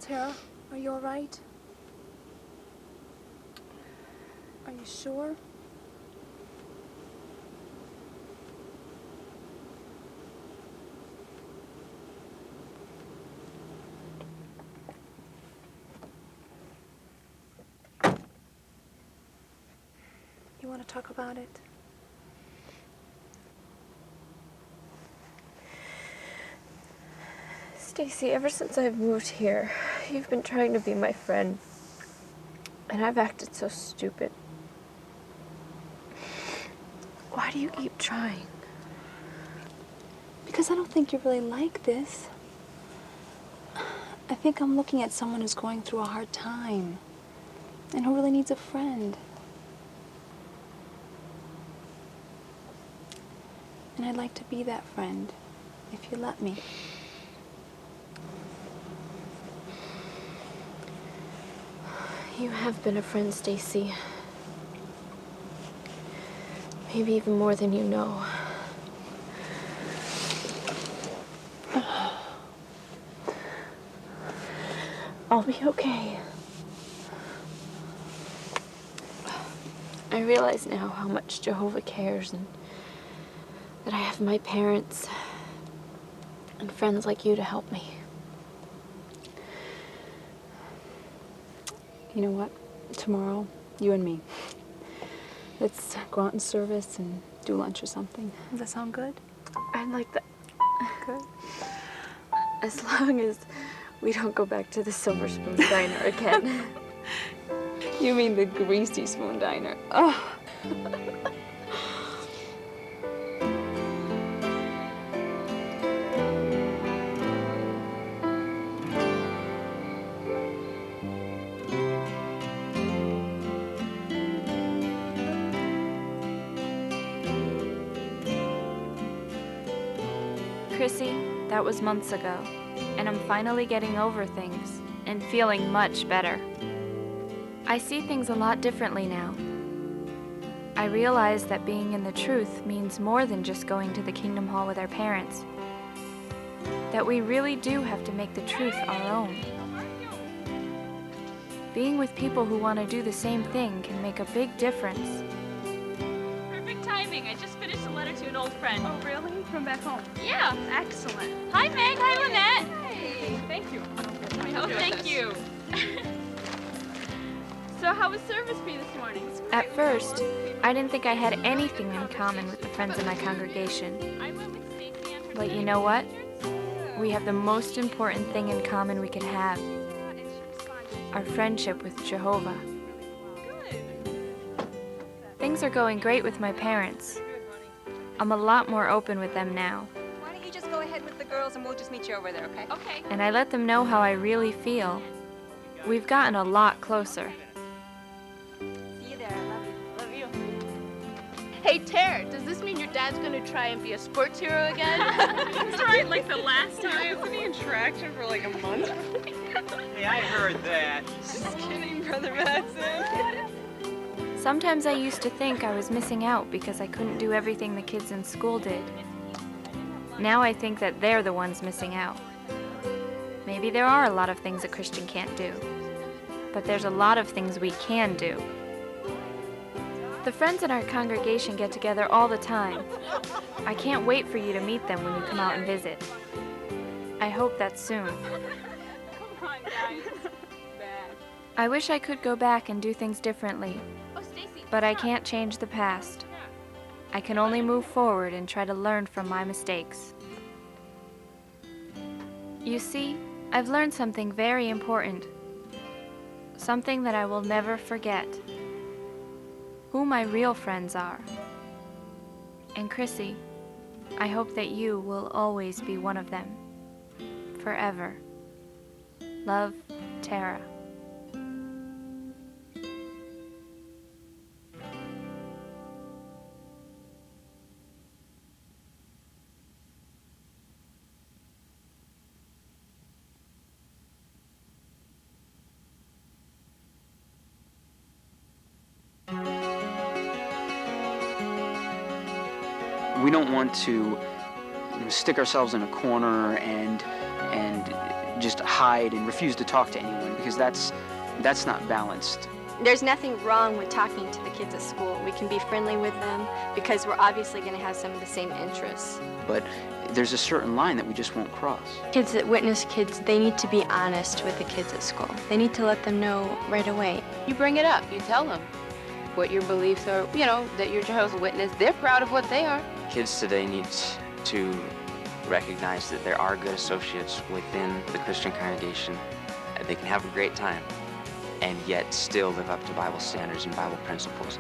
Tara, are you all right? Are you sure? You want to talk about it? Stacy, ever since I've moved here, you've been trying to be my friend. And I've acted so stupid. Why do you keep trying? Because I don't think you really like this. I think I'm looking at someone who's going through a hard time and who really needs a friend. And I'd like to be that friend, if you let me. You have been a friend, Stacy. Maybe even more than you know. I'll be okay. I realize now how much Jehovah cares and that I have my parents and friends like you to help me. You know what? Tomorrow, you and me. Let's go out in service and do lunch or something. Does that sound good? I'd like that. Good. As long as we don't go back to the Silver Spoon Diner again. You mean the Greasy Spoon Diner. Oh. Chrissy, that was months ago, and I'm finally getting over things and feeling much better. I see things a lot differently now. I realize that being in the truth means more than just going to the Kingdom Hall with our parents. That we really do have to make the truth our own. Being with people who want to do the same thing can make a big difference. Perfect timing. I just finished a letter to an old friend. Oh, really? From back home? Yeah. Excellent. Hi, Meg. Hi, Lynette. Hey, thank you. Oh, thank you. So how was service for you this morning? At first, I didn't think I had anything in common with the friends in my congregation. But you know what? We have the most important thing in common we could have. Our friendship with Jehovah. Things are going great with my parents. I'm a lot more open with them now. Why don't you just go ahead with the girls and we'll just meet you over there, okay? Okay. And I let them know how I really feel. We've gotten a lot closer. See you there. I love you. Love you. Hey, Tara, does this mean your dad's gonna try and be a sports hero again? That's right, like the last time. Isn't he in traction for like a month? Hey, I heard that. Just kidding, Brother Madsen. Sometimes I used to think I was missing out because I couldn't do everything the kids in school did. Now I think that they're the ones missing out. Maybe there are a lot of things a Christian can't do, but there's a lot of things we can do. The friends in our congregation get together all the time. I can't wait for you to meet them when you come out and visit. I hope that's soon. Come on, guys. I wish I could go back and do things differently, but I can't change the past. I can only move forward and try to learn from my mistakes. You see, I've learned something very important. Something that I will never forget. Who my real friends are. And Chrissy, I hope that you will always be one of them. Forever. Love, Tara. We don't want to stick ourselves in a corner and just hide and refuse to talk to anyone, because that's not balanced. There's nothing wrong with talking to the kids at school. We can be friendly with them because we're obviously going to have some of the same interests. But there's a certain line that we just won't cross. Kids that witness kids, they need to be honest with the kids at school. They need to let them know right away. You bring it up. You tell them what your beliefs are, that you're Jehovah's Witness. They're proud of what they are. Kids today need to recognize that there are good associates within the Christian congregation. They can have a great time and yet still live up to Bible standards and Bible principles.